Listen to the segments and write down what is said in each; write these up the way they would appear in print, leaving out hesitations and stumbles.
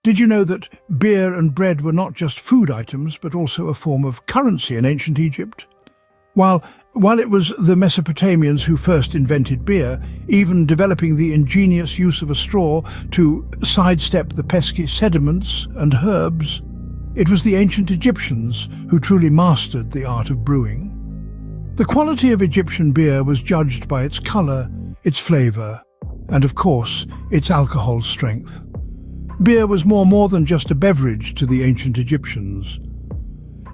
Did you know that beer and bread were not just food items, but also a form of currency in ancient Egypt? While it was the Mesopotamians who first invented beer, even developing the ingenious use of a straw to sidestep the pesky sediments and herbs, it was the ancient Egyptians who truly mastered the art of brewing. The quality of Egyptian beer was judged by its colour, its flavour, and of course, its alcohol strength. Beer was more than just a beverage to the ancient Egyptians.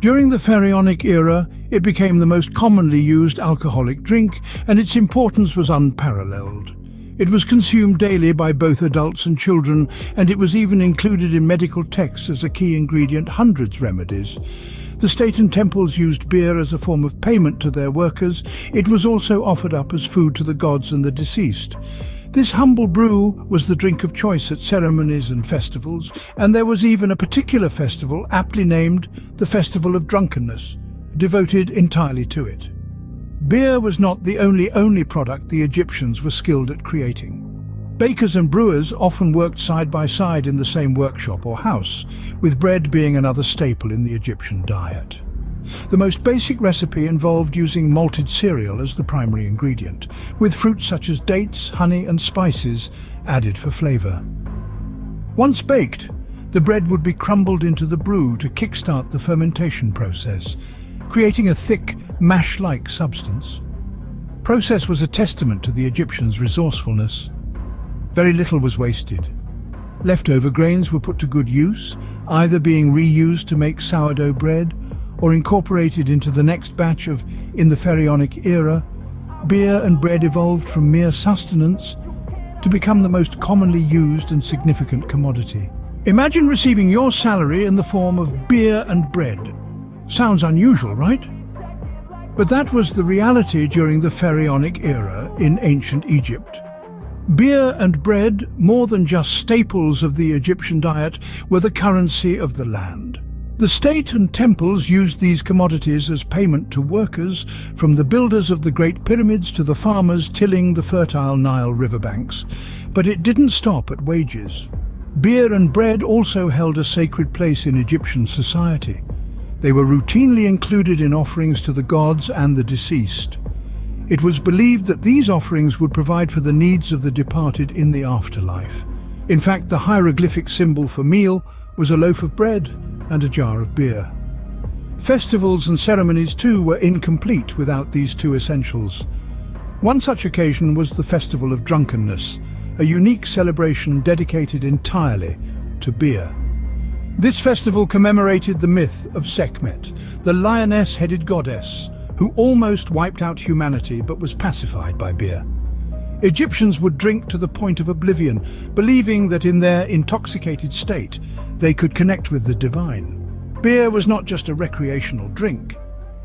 During the Pharaonic era, it became the most commonly used alcoholic drink, and its importance was unparalleled. It was consumed daily by both adults and children, and it was even included in medical texts as a key ingredient hundreds remedies. The state and temples used beer as a form of payment to their workers. It was also offered up as food to the gods and the deceased. This humble brew was the drink of choice at ceremonies and festivals, and there was even a particular festival aptly named the Festival of Drunkenness, devoted entirely to it. Beer was not the only product the Egyptians were skilled at creating. Bakers and brewers often worked side by side in the same workshop or house, with bread being another staple in the Egyptian diet. The most basic recipe involved using malted cereal as the primary ingredient, with fruits such as dates, honey and spices added for flavour. Once baked, the bread would be crumbled into the brew to kickstart the fermentation process, creating a thick, mash-like substance. The process was a testament to the Egyptians' resourcefulness. Very little was wasted. Leftover grains were put to good use, either being reused to make sourdough bread or incorporated into the next batch in the Pharaonic era. Beer and bread evolved from mere sustenance to become the most commonly used and significant commodity. Imagine receiving your salary in the form of beer and bread. Sounds unusual, right? But that was the reality during the Pharaonic era in ancient Egypt. Beer and bread, more than just staples of the Egyptian diet, were the currency of the land. The state and temples used these commodities as payment to workers, from the builders of the Great Pyramids to the farmers tilling the fertile Nile riverbanks. But it didn't stop at wages. Beer and bread also held a sacred place in Egyptian society. They were routinely included in offerings to the gods and the deceased. It was believed that these offerings would provide for the needs of the departed in the afterlife. In fact, the hieroglyphic symbol for meal was a loaf of bread and a jar of beer. Festivals and ceremonies too were incomplete without these two essentials. One such occasion was the Festival of Drunkenness, a unique celebration dedicated entirely to beer. This festival commemorated the myth of Sekhmet, the lioness-headed goddess, who almost wiped out humanity but was pacified by beer. Egyptians would drink to the point of oblivion, believing that in their intoxicated state they could connect with the divine. Beer was not just a recreational drink.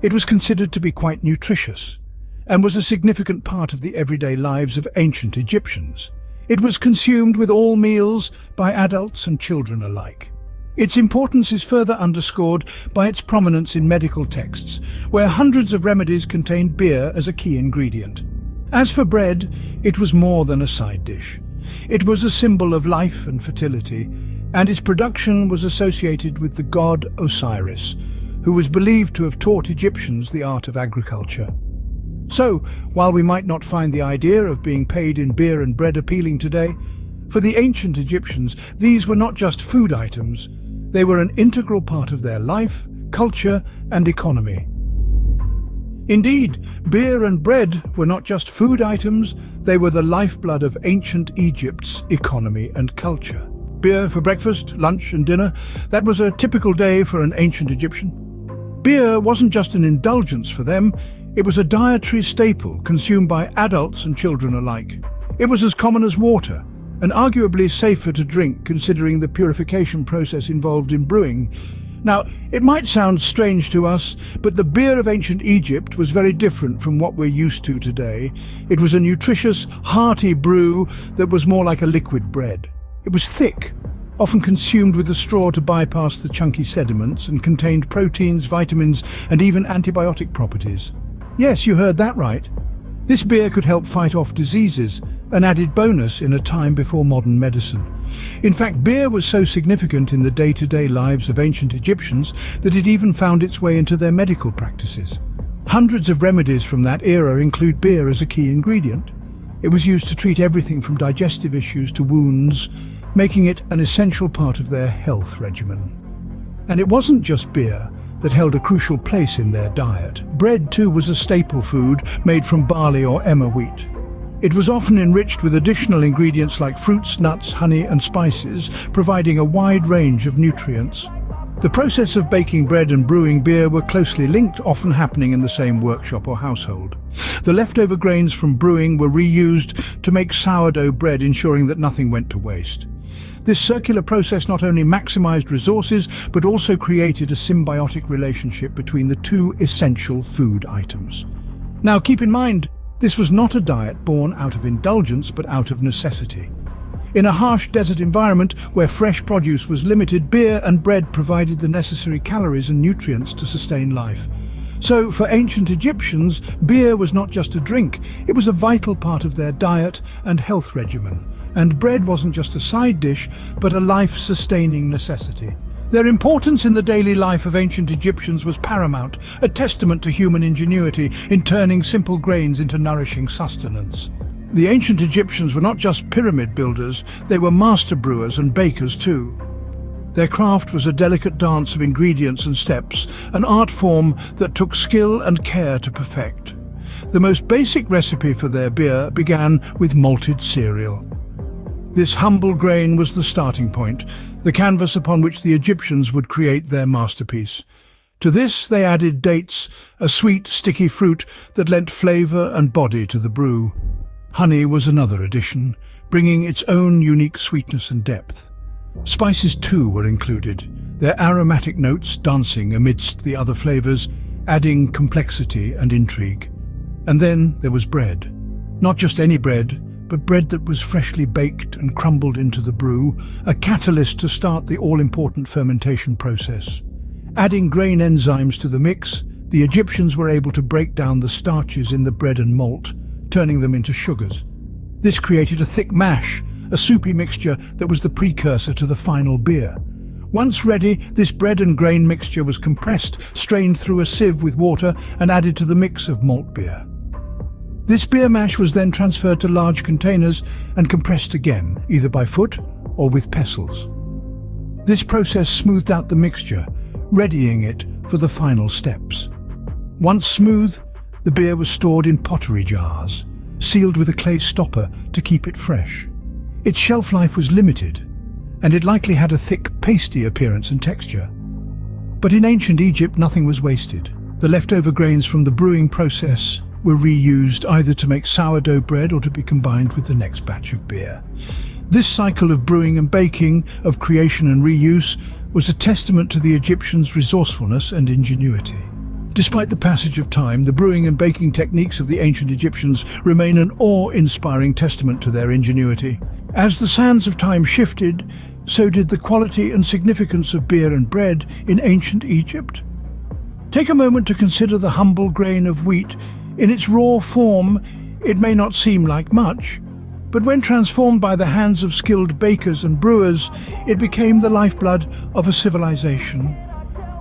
It was considered to be quite nutritious and was a significant part of the everyday lives of ancient Egyptians. It was consumed with all meals by adults and children alike. Its importance is further underscored by its prominence in medical texts, where hundreds of remedies contained beer as a key ingredient. As for bread, it was more than a side dish. It was a symbol of life and fertility, and its production was associated with the god Osiris, who was believed to have taught Egyptians the art of agriculture. So, while we might not find the idea of being paid in beer and bread appealing today, for the ancient Egyptians, these were not just food items. They were an integral part of their life, culture, and economy. Indeed, beer and bread were not just food items, they were the lifeblood of ancient Egypt's economy and culture. Beer for breakfast, lunch, and dinner, that was a typical day for an ancient Egyptian. Beer wasn't just an indulgence for them, it was a dietary staple consumed by adults and children alike. It was as common as water, and arguably safer to drink considering the purification process involved in brewing. Now, it might sound strange to us, but the beer of ancient Egypt was very different from what we're used to today. It was a nutritious, hearty brew that was more like a liquid bread. It was thick, often consumed with a straw to bypass the chunky sediments, and contained proteins, vitamins, and even antibiotic properties. Yes, you heard that right. This beer could help fight off diseases, an added bonus in a time before modern medicine. In fact, beer was so significant in the day-to-day lives of ancient Egyptians that it even found its way into their medical practices. Hundreds of remedies from that era include beer as a key ingredient. It was used to treat everything from digestive issues to wounds, making it an essential part of their health regimen. And it wasn't just beer that held a crucial place in their diet. Bread, too, was a staple food made from barley or emmer wheat. It was often enriched with additional ingredients like fruits, nuts, honey, and spices, providing a wide range of nutrients. The process of baking bread and brewing beer were closely linked, often happening in the same workshop or household. The leftover grains from brewing were reused to make sourdough bread, ensuring that nothing went to waste. This circular process not only maximized resources, but also created a symbiotic relationship between the two essential food items. Now, keep in mind, this was not a diet born out of indulgence, but out of necessity. In a harsh desert environment where fresh produce was limited, beer and bread provided the necessary calories and nutrients to sustain life. So, for ancient Egyptians, beer was not just a drink, it was a vital part of their diet and health regimen. And bread wasn't just a side dish, but a life-sustaining necessity. Their importance in the daily life of ancient Egyptians was paramount, a testament to human ingenuity in turning simple grains into nourishing sustenance. The ancient Egyptians were not just pyramid builders, they were master brewers and bakers too. Their craft was a delicate dance of ingredients and steps, an art form that took skill and care to perfect. The most basic recipe for their beer began with malted cereal. This humble grain was the starting point, the canvas upon which the Egyptians would create their masterpiece. To this they added dates, a sweet, sticky fruit that lent flavor and body to the brew. Honey was another addition, bringing its own unique sweetness and depth. Spices too were included, their aromatic notes dancing amidst the other flavors, adding complexity and intrigue. And then there was bread. Not just any bread, but bread that was freshly baked and crumbled into the brew, a catalyst to start the all-important fermentation process. Adding grain enzymes to the mix, the Egyptians were able to break down the starches in the bread and malt, turning them into sugars. This created a thick mash, a soupy mixture that was the precursor to the final beer. Once ready, this bread and grain mixture was compressed, strained through a sieve with water, and added to the mix of malt beer. This beer mash was then transferred to large containers and compressed again, either by foot or with pestles. This process smoothed out the mixture, readying it for the final steps. Once smooth, the beer was stored in pottery jars, sealed with a clay stopper to keep it fresh. Its shelf life was limited, and it likely had a thick, pasty appearance and texture. But in ancient Egypt, nothing was wasted. The leftover grains from the brewing process were reused either to make sourdough bread or to be combined with the next batch of beer. This cycle of brewing and baking, of creation and reuse, was a testament to the Egyptians' resourcefulness and ingenuity. Despite the passage of time, the brewing and baking techniques of the ancient Egyptians remain an awe-inspiring testament to their ingenuity. As the sands of time shifted, so did the quality and significance of beer and bread in ancient Egypt. Take a moment to consider the humble grain of wheat. In its raw form, it may not seem like much, but when transformed by the hands of skilled bakers and brewers, it became the lifeblood of a civilization.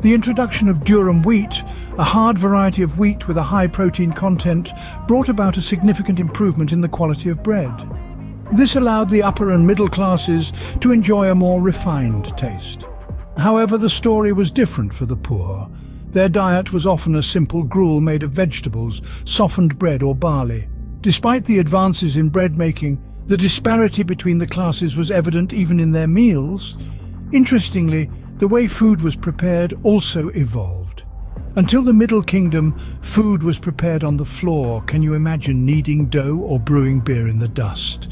The introduction of durum wheat, a hard variety of wheat with a high protein content, brought about a significant improvement in the quality of bread. This allowed the upper and middle classes to enjoy a more refined taste. However, the story was different for the poor. Their diet was often a simple gruel made of vegetables, softened bread or barley. Despite the advances in bread making, the disparity between the classes was evident even in their meals. Interestingly, the way food was prepared also evolved. Until the Middle Kingdom, food was prepared on the floor. Can you imagine kneading dough or brewing beer in the dust?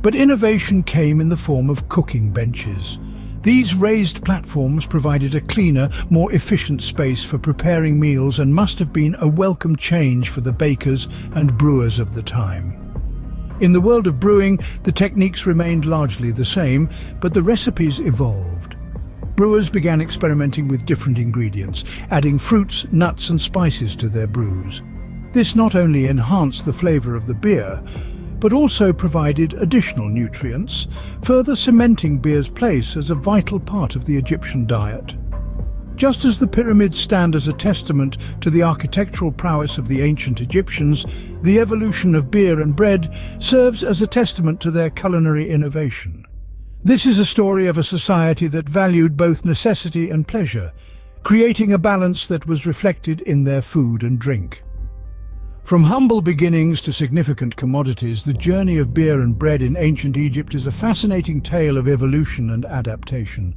But innovation came in the form of cooking benches. These raised platforms provided a cleaner, more efficient space for preparing meals and must have been a welcome change for the bakers and brewers of the time. In the world of brewing, the techniques remained largely the same, but the recipes evolved. Brewers began experimenting with different ingredients, adding fruits, nuts and spices to their brews. This not only enhanced the flavor of the beer, but also provided additional nutrients, further cementing beer's place as a vital part of the Egyptian diet. Just as the pyramids stand as a testament to the architectural prowess of the ancient Egyptians, the evolution of beer and bread serves as a testament to their culinary innovation. This is a story of a society that valued both necessity and pleasure, creating a balance that was reflected in their food and drink. From humble beginnings to significant commodities, the journey of beer and bread in ancient Egypt is a fascinating tale of evolution and adaptation.